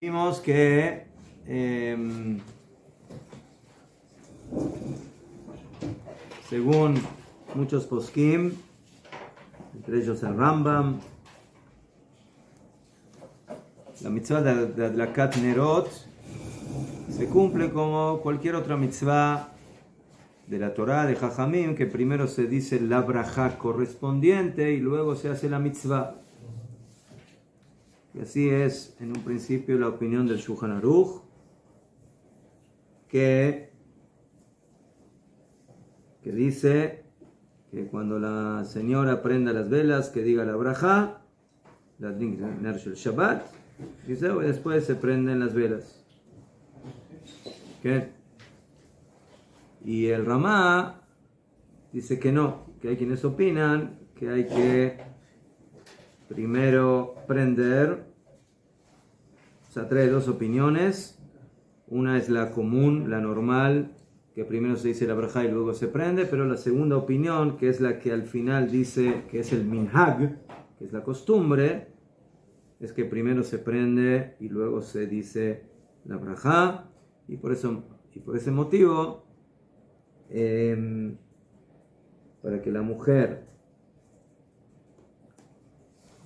Vimos que según muchos poskim, entre ellos el Rambam, la mitzvah de Adlakat Nerot se cumple como cualquier otra mitzvah de la Torah, de Jajamim, que primero se dice la brajá correspondiente y luego se hace la mitzvah. Y así es, en un principio, la opinión del Shulchan Aruch, que dice que cuando la señora prenda las velas, que diga la brajá, la ner shel Shabbat, y después se prenden las velas. ¿Qué? Y el Ramá dice que no, que hay quienes opinan que hay que primero prender. O sea, trae dos opiniones. Una es la común, la normal, que primero se dice la brajá y luego se prende, pero la segunda opinión, que es la que al final dice que es el minhag, que es la costumbre, es que primero se prende y luego se dice la brajá, y por ese motivo, para que la mujer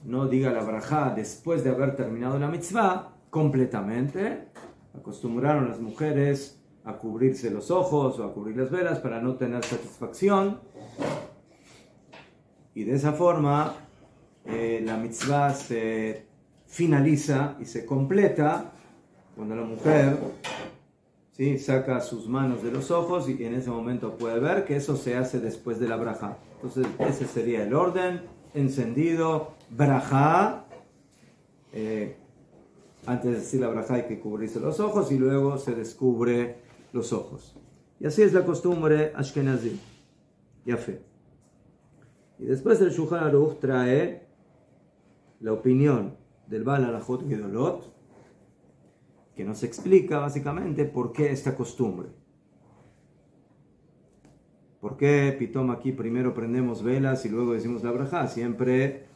no diga la brajá después de haber terminado la mitzvah completamente, acostumbraron las mujeres a cubrirse los ojos o a cubrir las velas para no tener satisfacción, y de esa forma la mitzvah se finaliza y se completa cuando la mujer saca sus manos de los ojos, y en ese momento puede ver que eso se hace después de la brajá. Entonces ese sería el orden: encendido, brajá, antes de decir la brajá hay que cubrirse los ojos y luego se descubre los ojos. Y así es la costumbre ashkenazí. Yafé. Y después el Shulchan Aruch trae la opinión del Baal Halachot Gedolot, que nos explica básicamente por qué esta costumbre. ¿Por qué pitom aquí primero prendemos velas y luego decimos la brajá? Siempre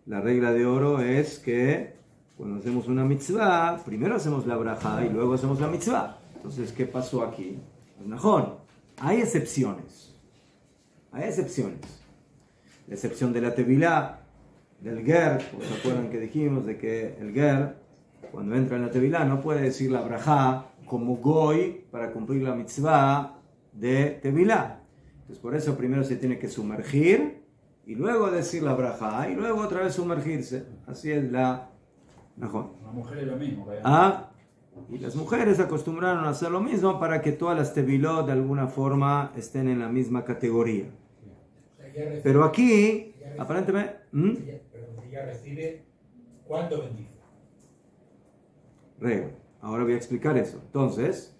la regla de oro es que cuando hacemos una mitzvah, primero hacemos la brajá y luego hacemos la mitzvah. Entonces, ¿qué pasó aquí? Pues mejor. Hay excepciones. Hay excepciones. La excepción de la tevilá, del ger. ¿Se acuerdan que dijimos de que el ger, cuando entra en la tevilá, no puede decir la brajá como goy para cumplir la mitzvah de tevilá? Entonces, por eso primero se tiene que sumergir y luego decir la brajá y luego otra vez sumergirse. Así es la mejor. La mujer es lo mismo. Y las mujeres acostumbraron a hacer lo mismo para que todas las tevilot de alguna forma estén en la misma categoría. Pero aquí, aparentemente... Ella recibe, ¿cuánto bendice? Ahora voy a explicar eso. Entonces,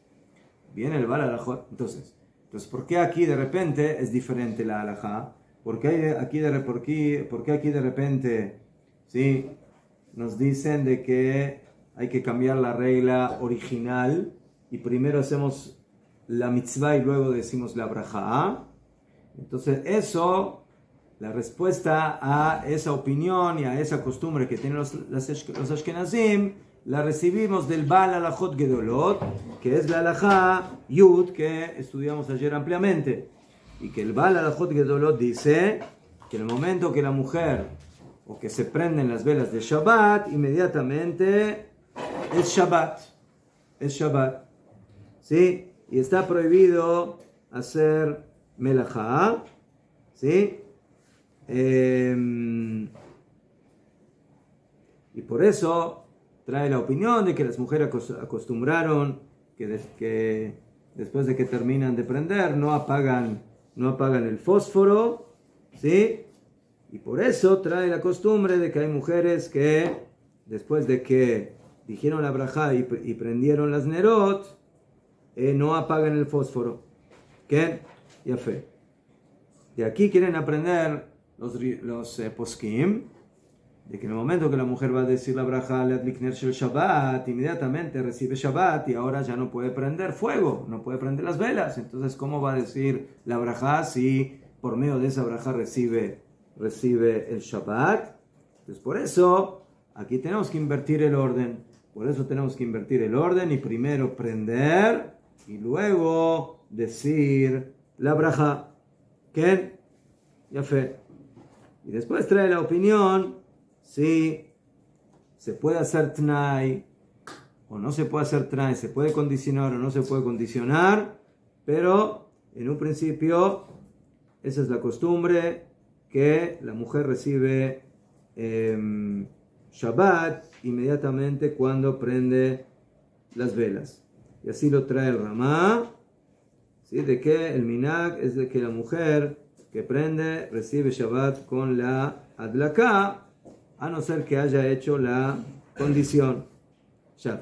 viene el Baal Halachot. Entonces, ¿por qué aquí de repente es diferente la halajá? ¿Por qué aquí de repente nos dicen de que hay que cambiar la regla original y primero hacemos la mitzvah y luego decimos la brajá? Entonces eso, la respuesta a esa opinión y a esa costumbre que tienen los ashkenazim, la recibimos del Baal Halachot Gedolot, que es la halajá Yud, que estudiamos ayer ampliamente. Y que el Baal Halachot Gedolot dice que en el momento que la mujer, o que se prenden las velas de Shabbat, inmediatamente es Shabbat. Es Shabbat. ¿Sí? Y está prohibido hacer melajá. ¿Sí? Y por eso trae la opinión de que las mujeres acostumbraron que después de que terminan de prender no apagan el fósforo, ¿sí? Y por eso trae la costumbre de que hay mujeres que después de que dijeron la brajá y prendieron las nerot, no apagan el fósforo. ¿Qué? Ya fe. De aquí quieren aprender los poskim, de que en el momento que la mujer va a decir la brajá ner shel Shabbat, inmediatamente recibe Shabbat y ahora ya no puede prender fuego, no puede prender las velas. Entonces, ¿cómo va a decir la brajá si por medio de esa brajá recibe el Shabbat? Entonces, por eso aquí tenemos que invertir el orden. Por eso tenemos que invertir el orden y primero prender y luego decir la braja. ¿Qué? Ya fe. Y después trae la opinión si se puede hacer tnai o no se puede hacer tnai, se puede condicionar o no se puede condicionar, pero en un principio esa es la costumbre, que la mujer recibe Shabbat inmediatamente cuando prende las velas. Y así lo trae el Ramá, ¿sí? De que el minag es de que la mujer que prende recibe Shabbat con la adlaká, a no ser que haya hecho la condición.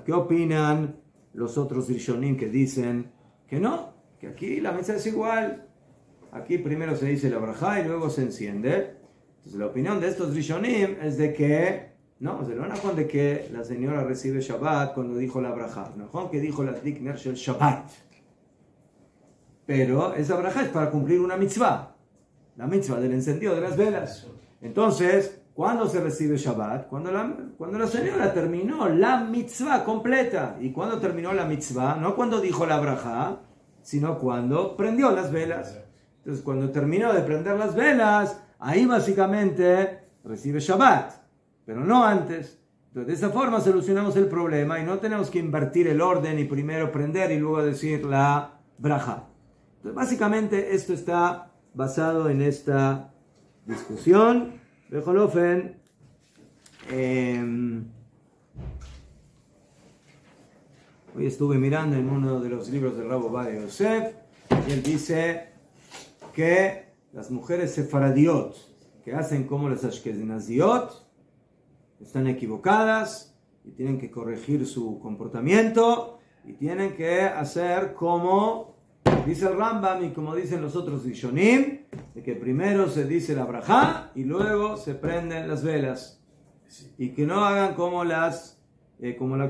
¿Qué opinan los otros rishonim que dicen que no? Que aquí la mesa es igual. Aquí primero se dice la brajá y luego se enciende. Entonces la opinión de estos rishonim es de que no, se lo van a contar de que la señora recibe Shabbat cuando dijo la brajá. No, que dijo la dikner shel Shabbat. Pero esa brajá es para cumplir una mitzvah. La mitzvah del encendido de las velas. Entonces, ¿cuándo se recibe Shabbat? Cuando la señora terminó la mitzvah completa. ¿Y cuándo terminó la mitzvah? No cuando dijo la brajá, sino cuando prendió las velas. Entonces, cuando terminó de prender las velas, ahí básicamente recibe Shabbat, pero no antes. Entonces, de esa forma solucionamos el problema y no tenemos que invertir el orden y primero prender y luego decir la brajá. Entonces, básicamente esto está basado en esta discusión. Bejolofen, hoy estuve mirando en uno de los libros del Rab Ovadia Yosef y él dice que las mujeres sefaradiot que hacen como las ashkenaziot están equivocadas y tienen que corregir su comportamiento y tienen que hacer como dice el Rambam y como dicen los otros rishonim, de que primero se dice la brajá y luego se prenden las velas y que no hagan como la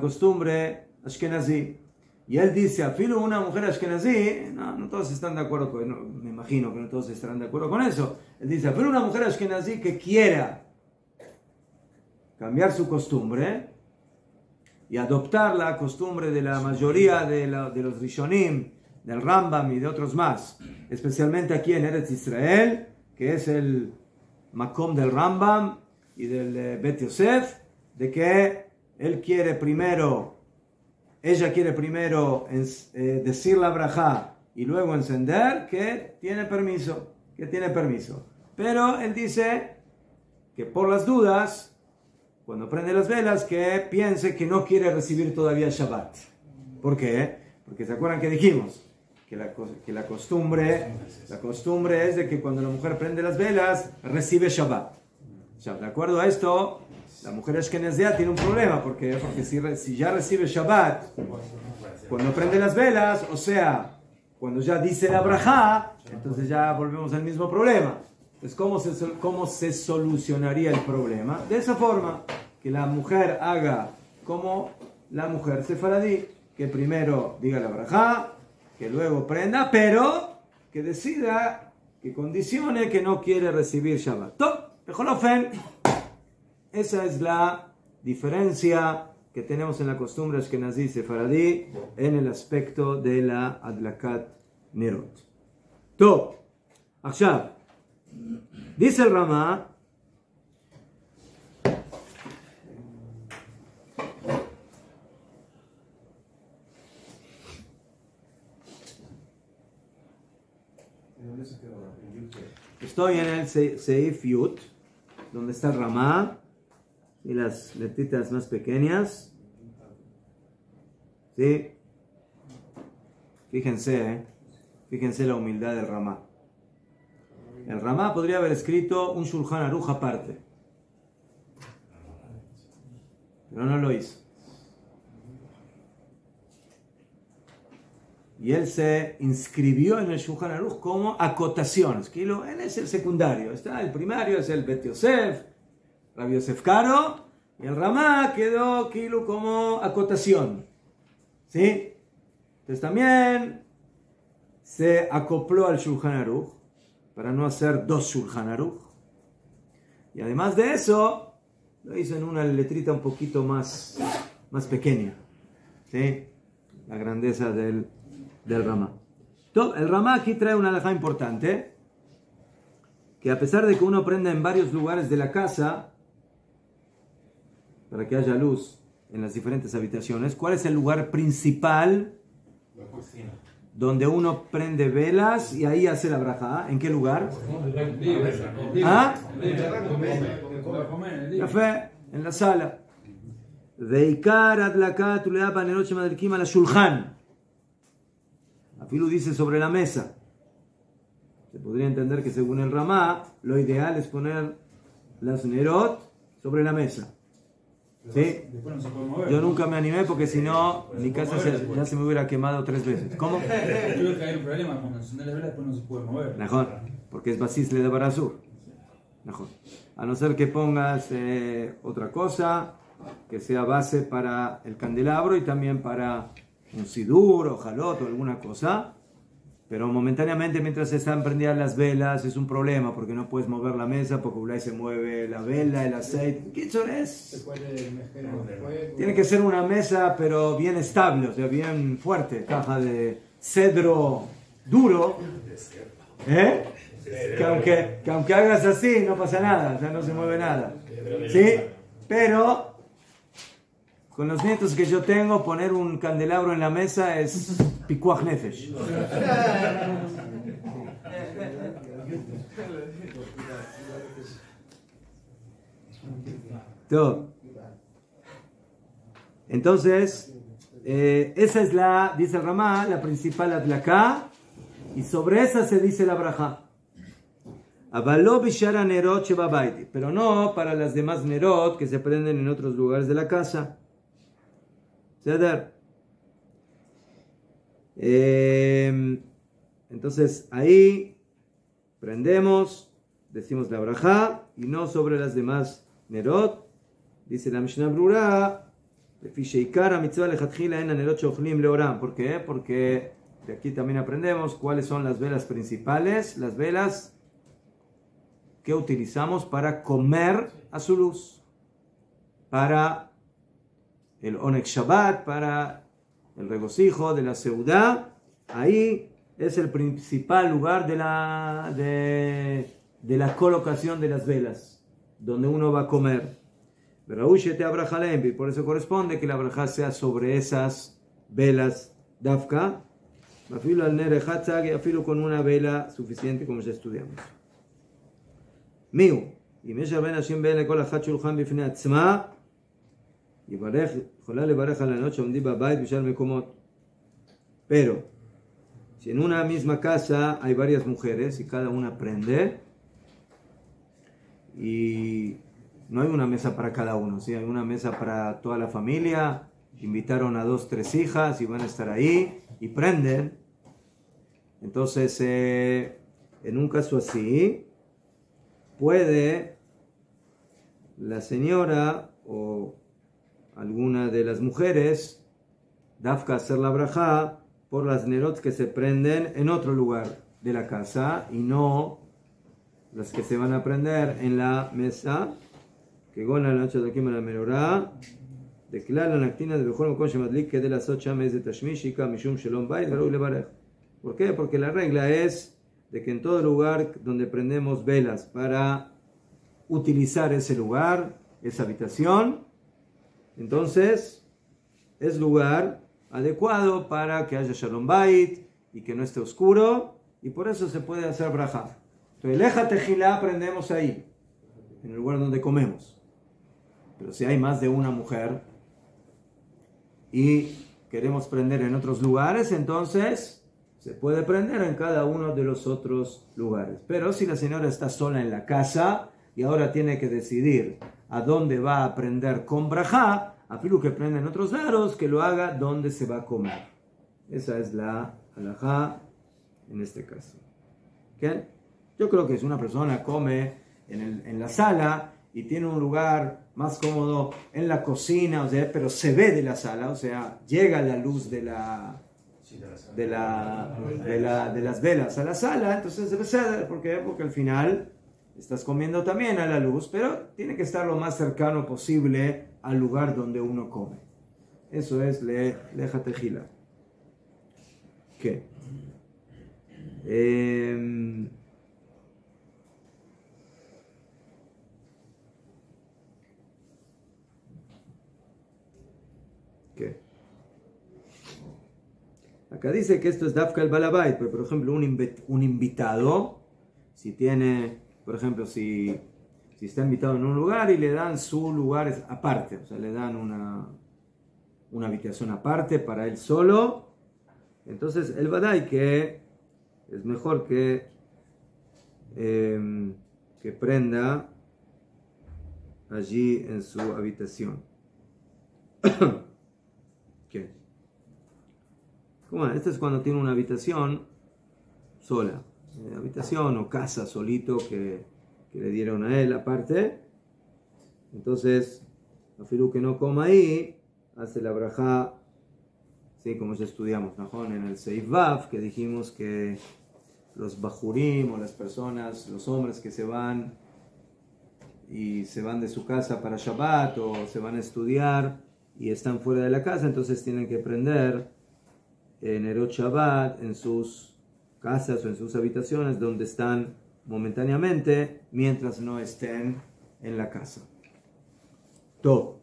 costumbre ashkenazí. Y él dice, afilo una mujer ashkenazí, no todos están de acuerdo me imagino que no todos estarán de acuerdo con eso. Él dice, afilo una mujer ashkenazí que quiera cambiar su costumbre y adoptar la costumbre de la mayoría de los rishonim, del Rambam y de otros más, especialmente aquí en Eretz Israel, que es el Makom del Rambam y del Bet Yosef, de que ella quiere primero decir la brajá y luego encender, que tiene permiso. Pero él dice que por las dudas, cuando prende las velas, que piense que no quiere recibir todavía Shabbat. ¿Por qué? Porque se acuerdan que dijimos que la costumbre es de que cuando la mujer prende las velas, recibe Shabbat. De acuerdo a esto, la mujer ashkenazía tiene un problema, porque si ya recibe Shabbat, cuando prende las velas, o sea, cuando ya dice la brajá, entonces ya volvemos al mismo problema. Entonces, ¿cómo se solucionaría el problema? De esa forma, que la mujer haga como la mujer sefaradí, que primero diga la brajá, que luego prenda, pero que decida, que condicione que no quiere recibir Shabbat. Esa es la diferencia que tenemos en la costumbre ashkenazí sefaradí en el aspecto de la adlakat nerot. Top. Achshav, dice el Ramá, estoy en el Seif Yut, donde está el Ramá y las letritas más pequeñas. ¿Sí? Fíjense la humildad del Ramá. El Ramá podría haber escrito un Shulchan Aruch aparte, pero no lo hizo. Y él se inscribió en el Shulchan Aruch como acotaciones. Él es el secundario. El primario es el Bet Yosef, Rabbi Yosef Karo, y el Ramá quedó como acotación. ¿Sí? Entonces también se acopló al Shulchan Aruch para no hacer dos Shulchan Aruch. Y además de eso, lo hizo en una letrita un poquito más más pequeña. ¿Sí? La grandeza del Ramá. El Ramá aquí trae una halajá importante, que a pesar de que uno prenda en varios lugares de la casa, para que haya luz en las diferentes habitaciones, ¿cuál es el lugar principal? La cocina. Donde uno prende velas y ahí hace la braja. ¿En qué lugar? ¿Ah? Café, en la sala. Veikar adlakat uleapa nenoche madrikim ala shulchan. Afilu dice sobre la mesa. Se podría entender que según el Ramá, lo ideal es poner las nerot sobre la mesa. ¿Sí? Yo nunca me animé porque si no, mi casa ya se me hubiera quemado 3 veces. ¿Cómo? Tuve que haber un problema cuando encender las velas, después no se puede mover. Mejor, porque es basis le da para sur. Mejor. A no ser que pongas otra cosa que sea base para el candelabro y también para un sidur o jalot o alguna cosa. Pero momentáneamente, mientras están prendidas las velas, es un problema porque no puedes mover la mesa porque por ahí se mueve la vela, el aceite. ¿Qué es? Tiene que ser una mesa, pero bien estable, o sea, bien fuerte. Caja de cedro duro. Que aunque hagas así, no pasa nada, o sea, no se mueve nada. ¿Sí? Pero con los nietos que yo tengo, poner un candelabro en la mesa es pikuach nefesh. Entonces, esa es la, dice el Ramá, la principal adlaká, y sobre esa se dice la braja. Pero no para las demás nerot que se prenden en otros lugares de la casa. Entonces ahí prendemos, decimos la braja y no sobre las demás nerot. Dice la Mishnah Brura, ¿por qué? Porque de aquí también aprendemos cuáles son las velas principales, las velas que utilizamos para comer a su luz, para el Onek Shabbat, para el regocijo de la Seudá. Ahí es el principal lugar de la colocación de las velas, donde uno va a comer. Por eso corresponde que la braja sea sobre esas velas dafka, afilo con una vela suficiente, como ya estudiamos. Miu, y me ven a Shem Ben con la Hachulhan bifne atzma. Y יכולה לברך על הענות שעומדים בבית בשאר מקומות. Pero, si en una misma casa hay varias mujeres y cada una prende, y no hay una mesa para cada uno, ¿sí? Hay una mesa para toda la familia, invitaron a 2, 3 hijas y van a estar ahí y prenden. Entonces, en un caso así, puede la señora o alguna de las mujeres dafka hacer la braja por las nerot que se prenden en otro lugar de la casa y no las que se van a prender en la mesa, que con la noche de aquí me la menorá de clara la actina de mejor con shemadlik que de las 8 meses de tashmishika mishum shalom bait garu levarech. ¿Por qué? Porque la regla es de que en todo lugar donde prendemos velas para utilizar ese lugar, esa habitación, entonces es lugar adecuado para que haya shalom bait y que no esté oscuro, y por eso se puede hacer braja. Entonces, leja tejilá prendemos ahí, en el lugar donde comemos. Pero si hay más de una mujer y queremos prender en otros lugares, entonces se puede prender en cada uno de los otros lugares. Pero si la señora está sola en la casa y ahora tiene que decidir a dónde va a prender con brajá, a filu que prenda en otros lados, que lo haga donde se va a comer. Esa es la halajá en este caso. ¿Okay? Yo creo que si una persona come en la sala y tiene un lugar más cómodo en la cocina, o sea, pero se ve de la sala, o sea, llega la luz de las velas a la sala, entonces debe ser, ¿por qué? Porque al final estás comiendo también a la luz, pero tiene que estar lo más cercano posible al lugar donde uno come. Eso es leja tejila. ¿Qué? ¿Qué? Acá dice que esto es Dafka el Balabait, pero por ejemplo un invitado, si tiene, por ejemplo, si está invitado en un lugar y le dan su lugar aparte, o sea, le dan una habitación aparte para él solo, entonces el Badai que es mejor que prenda allí en su habitación. ¿Qué? Bueno, esto es cuando tiene una habitación sola, habitación o casa solito que le dieron a él aparte. Entonces, afilu que no coma ahí, hace la brajá, ¿sí? Como ya estudiamos, ¿no? En el Seif Vav, que dijimos que los bajurim o las personas, los hombres que se van de su casa para Shabbat o se van a estudiar y están fuera de la casa, entonces tienen que prender Nerot Shabbat en sus casas o en sus habitaciones donde están momentáneamente mientras no estén en la casa. Todo.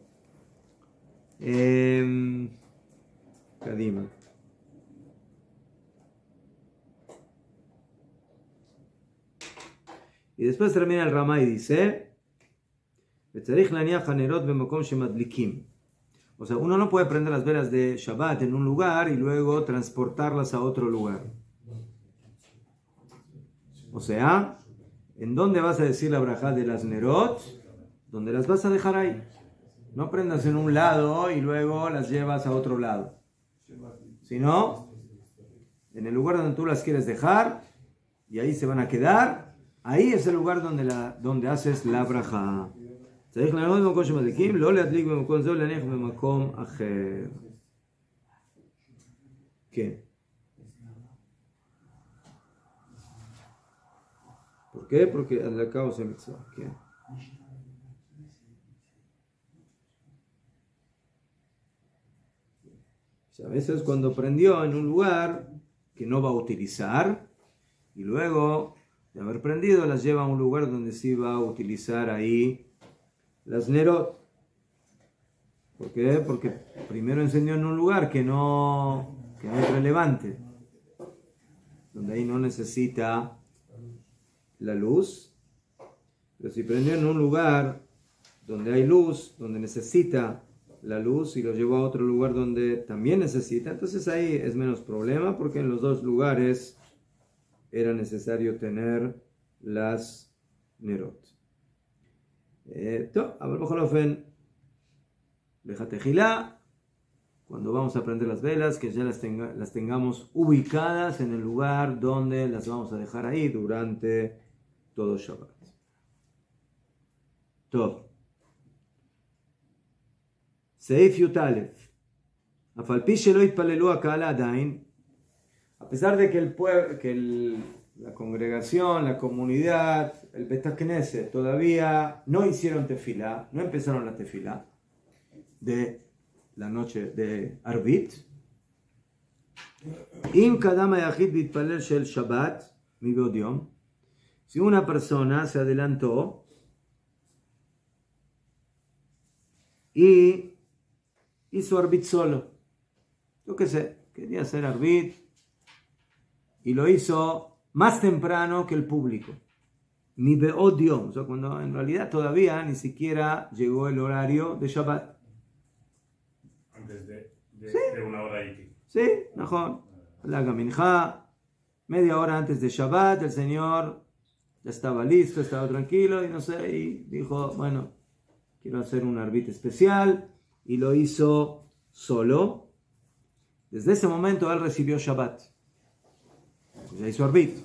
Kadima. Y después termina el Ramá y dice: o sea, uno no puede prender las velas de Shabbat en un lugar y luego transportarlas a otro lugar. O sea, ¿en dónde vas a decir la brajá de las Nerot? ¿Dónde las vas a dejar ahí? No prendas en un lado y luego las llevas a otro lado. Sino, en el lugar donde tú las quieres dejar y ahí se van a quedar, ahí es el lugar donde haces la brajá. ¿Qué? ¿Por qué? Porque al cabo se mitzvah. ¿Qué? A veces cuando prendió en un lugar que no va a utilizar y luego de haber prendido las lleva a un lugar donde sí va a utilizar ahí las Nerot. ¿Por qué? Porque primero encendió en un lugar que no es relevante, donde ahí no necesita la luz, pero si prendió en un lugar donde hay luz, donde necesita la luz y lo llevó a otro lugar donde también necesita, entonces ahí es menos problema porque en los dos lugares era necesario tener las Nerot. A ver, cuando vamos a prender las velas, que ya las tengamos ubicadas en el lugar donde las vamos a dejar ahí durante todo Shabbat. Todo. Seif Yutalef. A pesar de que la congregación, la comunidad, el Bet HaKnesset todavía no hicieron tefilá, no empezaron la tefilá de la noche de Arvit. Si una persona se adelantó y hizo Arvit solo, yo qué sé, quería hacer Arvit y lo hizo más temprano que el público. Mi beodiom, o sea, cuando en realidad todavía ni siquiera llegó el horario de Shabbat. Antes de Sí. una hora y... Sí, mejor. La Gaminja, media hora antes de Shabbat, el Señor ya estaba listo, estaba tranquilo y no sé, y dijo, bueno, quiero hacer un Arvit especial, y lo hizo solo. Desde ese momento él recibió Shabbat. Ya hizo Arvit.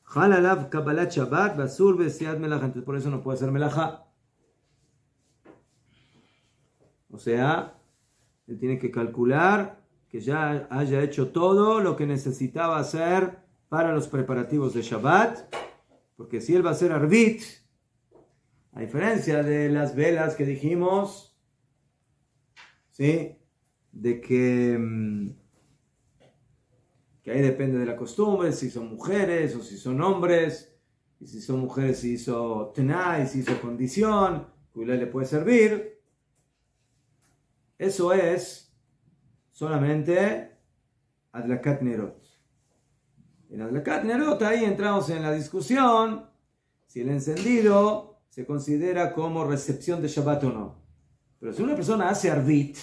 Halalav Kabbalat Shabbat, Basur Besiat Melajá. Entonces por eso no puede hacer Melajá. O sea, él tiene que calcular que ya haya hecho todo lo que necesitaba hacer para los preparativos de Shabbat. Porque si él va a hacer Arvit, a diferencia de las velas que dijimos, ¿sí? de que ahí depende de la costumbre, si son mujeres o si son hombres, y si son mujeres si hizo tenai, si hizo condición, que le puede servir. Eso es solamente Adlakat Nerot. En Adlakat Nerot ahí entramos en la discusión si el encendido se considera como recepción de Shabbat o no. Pero si una persona hace Arvit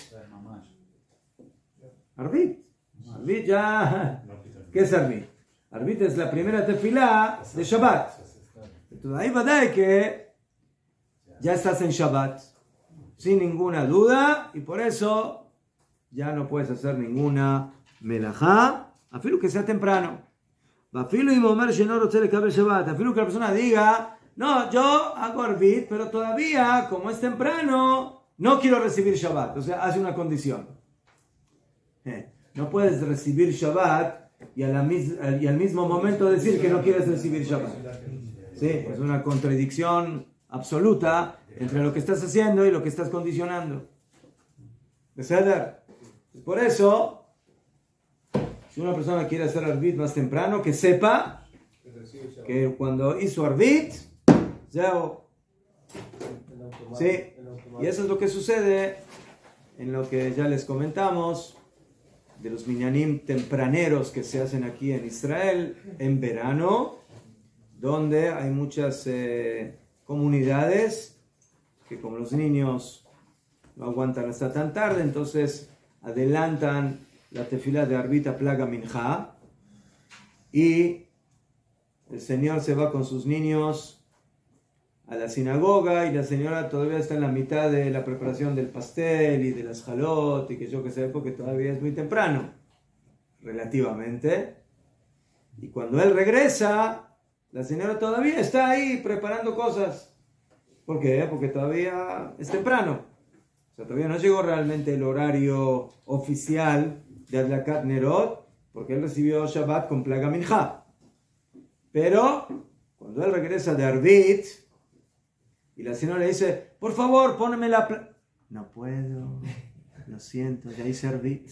ya... ¿Qué es Arvit? Arvit es la primera tefilá de Shabbat. Entonces ahí va a dar que ya estás en Shabbat, sin ninguna duda, y por eso ya no puedes hacer ninguna melajá, afilo que sea temprano. Afilo y momer no rotere cabe Shabbat. Afilo que la persona diga, no, yo hago Arvit, pero todavía, como es temprano, no quiero recibir Shabbat. O sea, hace una condición. No puedes recibir Shabbat y al mismo momento decir que no quieres recibir Shabbat. ¿Sí? Es una contradicción absoluta entre lo que estás haciendo y lo que estás condicionando. Por eso, si una persona quiere hacer Arvit más temprano, que sepa que cuando hizo Arvit, ¿sí? Y eso es lo que sucede en lo que ya les comentamos de los minyanim tempraneros que se hacen aquí en Israel en verano, donde hay muchas comunidades que, como los niños no aguantan hasta tan tarde, entonces adelantan la tefilá de Arvit a Plaga Minja, y el señor se va con sus niños a la sinagoga y la señora todavía está en la mitad de la preparación del pastel y de las jalot y que yo que sé, porque todavía es muy temprano relativamente, y cuando él regresa la señora todavía está ahí preparando cosas. ¿Por qué? Porque todavía es temprano, o sea, todavía no llegó realmente el horario oficial de Adlakat Nerot, porque él recibió Shabbat con Plaga Minja. Pero cuando él regresa de Arvit y la señora le dice, por favor, póneme la no puedo, lo siento, ya hice Arvit.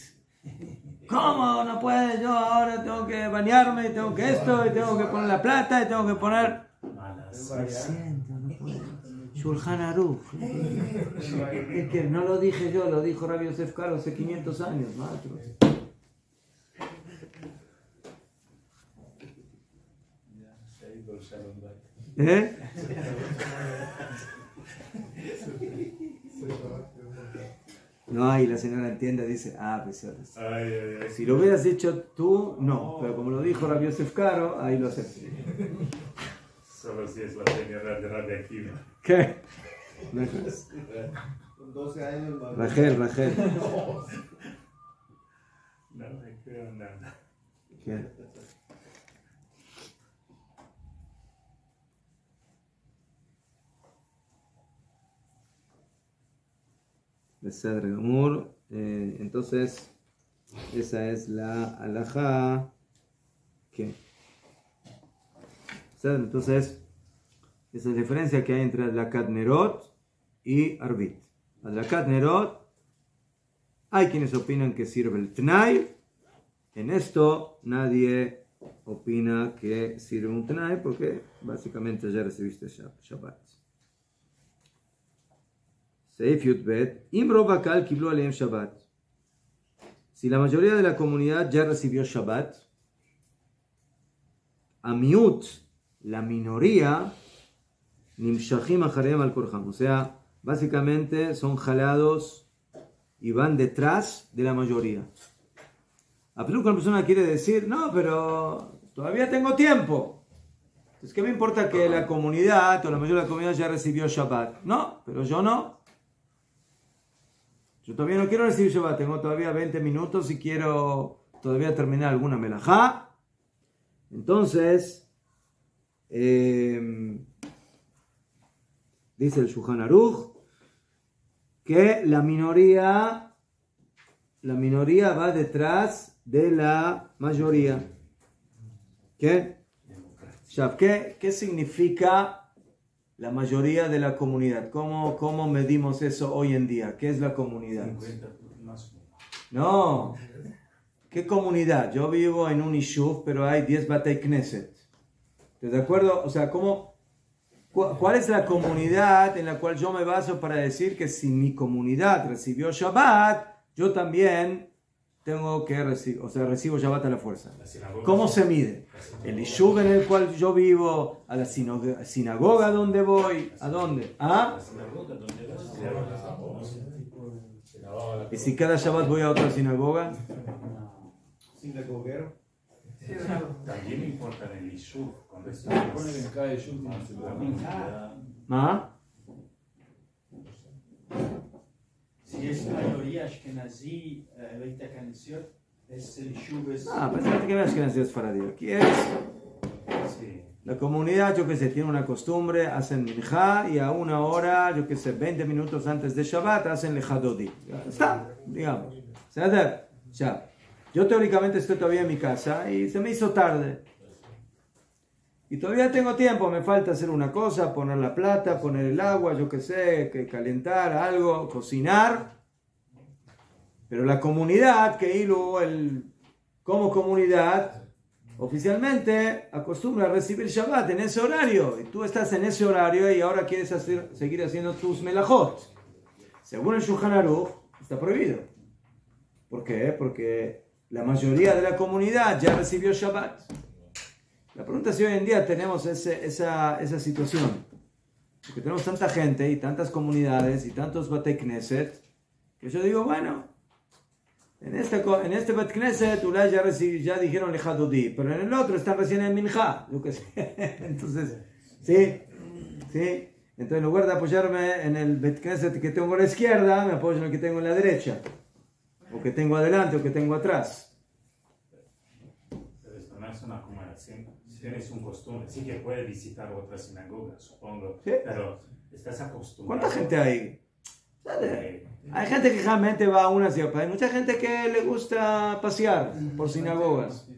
¿Cómo no puedo? Yo ahora tengo que bañarme, tengo que esto, y tengo que poner la plata, y tengo que poner... Lo siento, no puedo. Shulchan Aruch. Es que no lo dije yo, lo dijo Rabbi Yosef Karo hace 500 años, maestros. ¿Eh? No, y la señora entiende, dice, pues si lo hubieras dicho tú, no, pero como lo dijo Rabbi Yosef Karo, ahí lo acepté. Solo si es la señora de radioactiva. ¿Qué? Con 12 años. Rachel. No me creo nada. ¿Qué? Entonces, esa es la alajá que... Entonces, esa es la diferencia que hay entre Adlakat Nerot y Arvit. Adlakat Nerot, hay quienes opinan que sirve el Tnai. En esto nadie opina que sirve un Tnai porque básicamente ya recibiste Shabbat. Seif Yudbet, Imro Bakal Kiblu Aleim Shabbat. Si la mayoría de la comunidad ya recibió Shabbat, Amiut, la minoría, Nimshachim Acharem al Korham. O sea, básicamente son jalados y van detrás de la mayoría. A peor que una persona quiere decir, no, pero todavía tengo tiempo. Entonces, ¿qué me importa que la comunidad o la mayoría de la comunidad ya recibió Shabbat? No, pero yo no. Yo todavía no quiero recibir Shabbat, tengo todavía 20 minutos y quiero todavía terminar alguna melajá. Entonces, dice el Shulchan Aruch que la minoría va detrás de la mayoría. ¿Qué? ¿Qué significa la mayoría de la comunidad? ¿Cómo medimos eso hoy en día? ¿Qué es la comunidad? 50 más. No. ¿Qué comunidad? Yo vivo en un Ishuv, pero hay 10 Batei Knesset. ¿Estás de acuerdo? O sea, ¿cuál es la comunidad en la cual yo me baso para decir que si mi comunidad recibió Shabbat, yo también tengo que recibir, o sea, recibo Shabbat a la fuerza? ¿Cómo se mide? El Ishuv en el cual yo vivo, a la sinagoga donde voy, ¿a dónde? ¿Ah? ¿Y si cada Shabbat voy a otra sinagoga? Sinagoguero. También importa en el Ishuv, cuando Se supone que en cada Yeshua tiene su ¿Ah? Si es mayoría Ashkenazí, Beit HaKnesiot, es el Yishuv. Pues fíjate que veas que nació Faradí. Aquí es Sí. la comunidad, yo que sé, tiene una costumbre, hacen minjá y a una hora, yo que sé, 20 minutos antes de Shabbat, hacen lejadodi. Está, digamos. Ya. Yo teóricamente estoy todavía en mi casa y se me hizo tarde. Y todavía tengo tiempo, me falta hacer una cosa, poner la plata, poner el agua, yo que sé, que calentar algo, cocinar. Pero la comunidad, que como comunidad, oficialmente acostumbra a recibir Shabbat en ese horario. Y tú estás en ese horario y ahora quieres seguir haciendo tus melajot. Según el Shulchan Aruch, está prohibido. ¿Por qué? Porque la mayoría de la comunidad ya recibió Shabbat. La pregunta es si hoy en día tenemos esa situación. Porque tenemos tanta gente y tantas comunidades y tantos Batei Knesset, que yo digo, bueno, en este Bet Knesset ya dijeron Lejadodi, pero en el otro están recién en Minjá. Entonces, sí. Entonces, en lugar de apoyarme en el Bet Knesset que tengo a la izquierda, me apoyo en el que tengo en la derecha. O que tengo adelante o que tengo atrás. Pero esto no es una acomodación. Tienes un costumbre. Sí que puedes visitar otra sinagoga, supongo. Sí. Pero estás acostumbrado. ¿Cuánta gente hay? Hay gente que realmente va a una sinagoga. Hay mucha gente que le gusta pasear por sinagogas.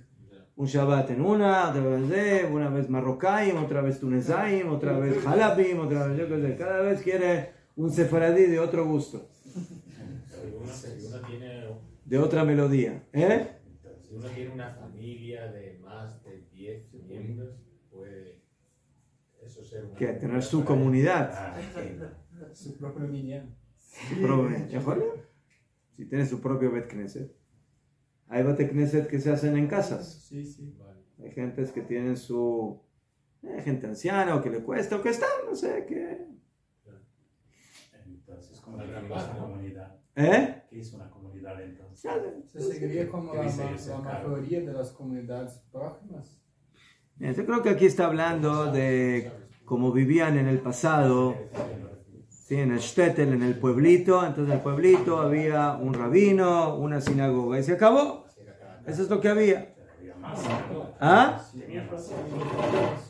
Un Shabbat en una vez Marrocaim, otra vez Tunesaim, otra vez Halabim, otra vez yo qué sé. Cada vez quiere un sefaradí de otro gusto. De otra melodía. Si uno tiene una familia de más de 10 miembros, puede eso ser una... ¿Qué? Tener su comunidad. Su propio minyan. Si tiene su propio Bet Knesset. Hay Bet Knesset que se hacen en casas. Sí. Hay gentes que tienen su... gente anciana o que le cuesta o que están, no sé qué. Entonces, ¿cómo definimos una comunidad? ¿Qué es una comunidad entonces? Se seguiría como la mayoría de las comunidades próximas. Yo creo que aquí está hablando de cómo vivían en el pasado, ¿sí? En el shtetl, en el pueblito. Entonces en el pueblito había un rabino, una sinagoga y se acabó. Eso es lo que había. ¿Ah?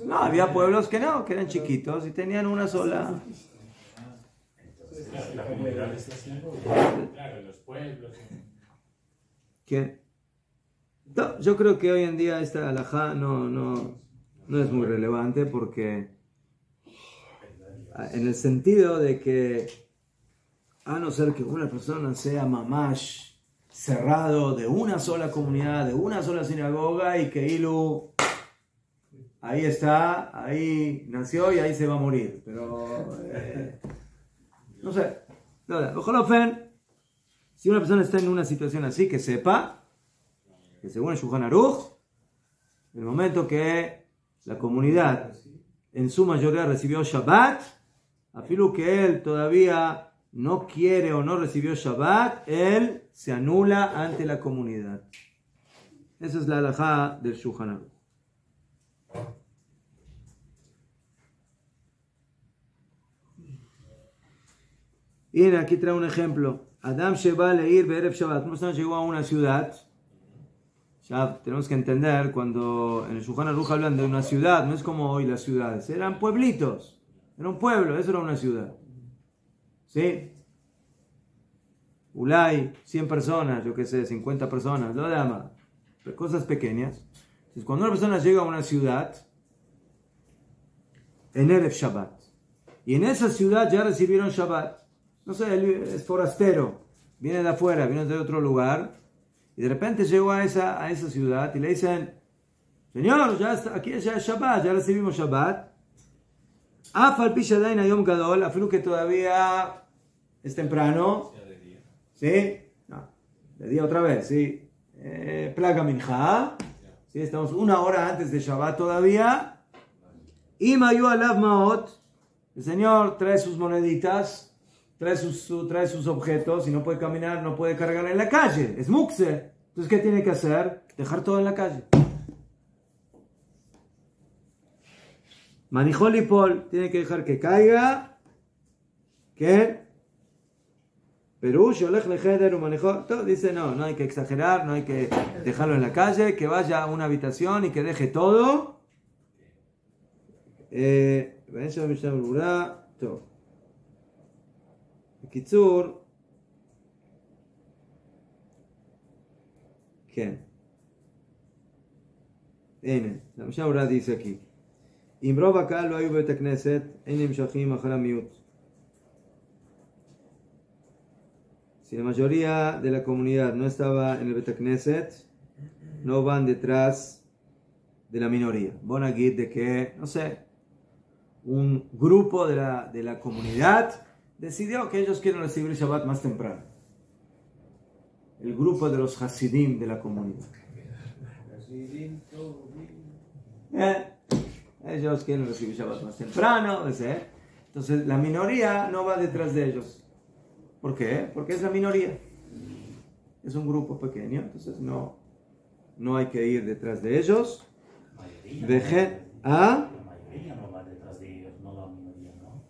No, había pueblos que no, que eran chiquitos y tenían una sola. La comunidad es así. Claro, los pueblos. ¿Qué? No, yo creo que hoy en día esta halajá no es muy relevante porque en el sentido de que a no ser que una persona sea mamash cerrado de una sola comunidad, de una sola sinagoga y que ahí está, ahí nació y ahí se va a morir, pero no sé, si una persona está en una situación así, que sepa que según el Shulchan Aruch, en el momento que la comunidad en su mayoría recibió Shabbat, afilo que él todavía no quiere o no recibió Shabbat, él se anula ante la comunidad. Esa es la halajá del Shulchan Aruch. Y aquí trae un ejemplo. Adam Sheba Leir Be'erev Shabbat. Una persona llegó a una ciudad. Ya tenemos que entender, cuando en el Shulchan Aruch hablan de una ciudad, no es como hoy las ciudades. Eran pueblitos. Era un pueblo, eso era una ciudad. ¿Sí? Ulay, 100 personas, yo qué sé, 50 personas, lo llama. Cosas pequeñas. Entonces, cuando una persona llega a una ciudad, en Erev Shabbat, y en esa ciudad ya recibieron Shabbat, no sé, él es forastero, viene de afuera, viene de otro lugar, y de repente llegó a esa ciudad y le dicen, señor, aquí ya es Shabbat, ya recibimos Shabbat. Afal Pishadain Ayom Gadol, afirmo que todavía es temprano. ¿Sí? No, de día otra vez, ¿sí? Plaga Minja. ¿Sí? Estamos una hora antes de Shabbat todavía. Y Mayu Alav Maot, el señor trae sus moneditas, trae sus objetos y no puede caminar, no puede cargar en la calle. Es Mukse. Entonces, ¿qué tiene que hacer? Dejar todo en la calle. Manijol y Paul tiene que dejar que caiga. ¿Qué? Perú, Sholech Lejeder, Manijol. Dice, no hay que exagerar, no hay que dejarlo en la calle, que vaya a una habitación y que deje todo. Kitzur. ¿Qué? La Mishnah dice aquí. Imrov akal lo hayu bet knesset, enim shachim achar miut. Si la mayoría de la comunidad no estaba en el Bet Knesset, no van detrás de la minoría. Bonagid de que, no sé, un grupo de la comunidad decidió que ellos quieren recibir Shabbat más temprano. El grupo de los Hasidim de la comunidad. Ellos quieren recibir Shabbat más temprano. Entonces la minoría no va detrás de ellos. ¿Por qué? Porque es la minoría. Es un grupo pequeño, entonces no hay que ir detrás de ellos. La mayoría no va detrás de ellos, no la minoría, ¿no?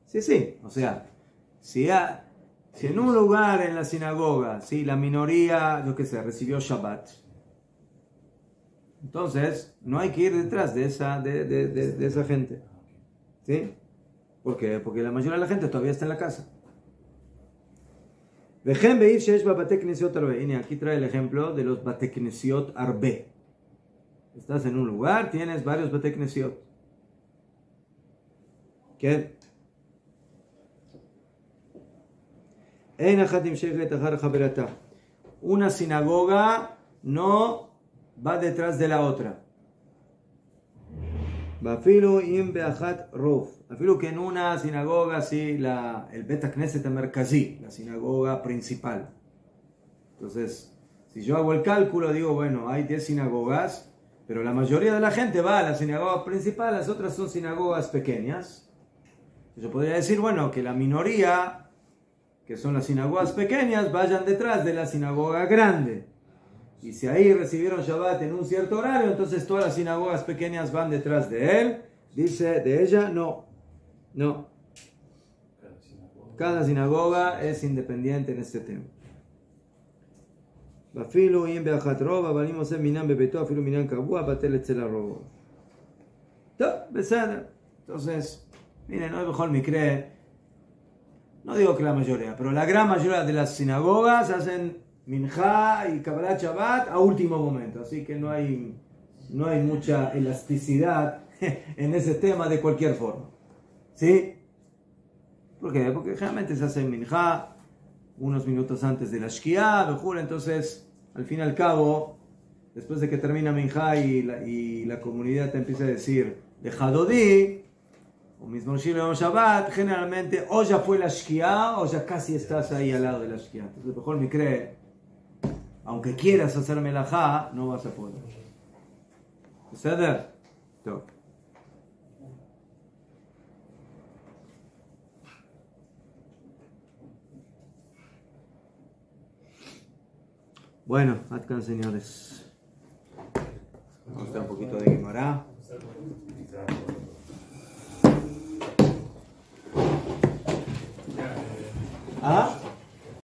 Sí. O sea, si en un lugar en la sinagoga, la minoría, yo qué sé, recibió Shabbat, entonces no hay que ir detrás de esa gente. ¿Sí? ¿Por qué? Porque la mayoría de la gente todavía está en la casa. Aquí trae el ejemplo de los Bateknesiot Arbe. Estás en un lugar, tienes varios Bateknesiot. ¿Qué? Una sinagoga no va detrás de la otra. Afilo que en una sinagoga, el Bet Knesset Merkazí, la sinagoga principal. Entonces, si yo hago el cálculo, digo, bueno, hay 10 sinagogas, pero la mayoría de la gente va a la sinagoga principal, las otras son sinagogas pequeñas. Yo podría decir, bueno, que la minoría, que son las sinagogas pequeñas, vayan detrás de la sinagoga grande. Y si ahí recibieron Shabbat en un cierto horario, entonces todas las sinagogas pequeñas van detrás de él. Dice de ella, no. Cada sinagoga es independiente en este tema. Entonces, miren, hoy mejor me cree. No digo que la mayoría, pero la gran mayoría de las sinagogas hacen Minjá y Kabbalat Shabbat a último momento, así que no hay mucha elasticidad en ese tema de cualquier forma. ¿Sí? ¿Por qué? Porque generalmente se hace Minjá unos minutos antes de la Shkia, entonces al fin y al cabo, después de que termina Minjá y la comunidad te empieza a decir de Hadodí, o mismo Shilo Shabbat, generalmente o ya fue la Shkia o ya casi estás ahí al lado de la Shkia. Entonces mejor me cree, aunque quieras hacer melajá, no vas a poder. ¿Ceder? Todo. Bueno, Atkan, señores. Vamos a estar un poquito de Guimará. ¿Ah?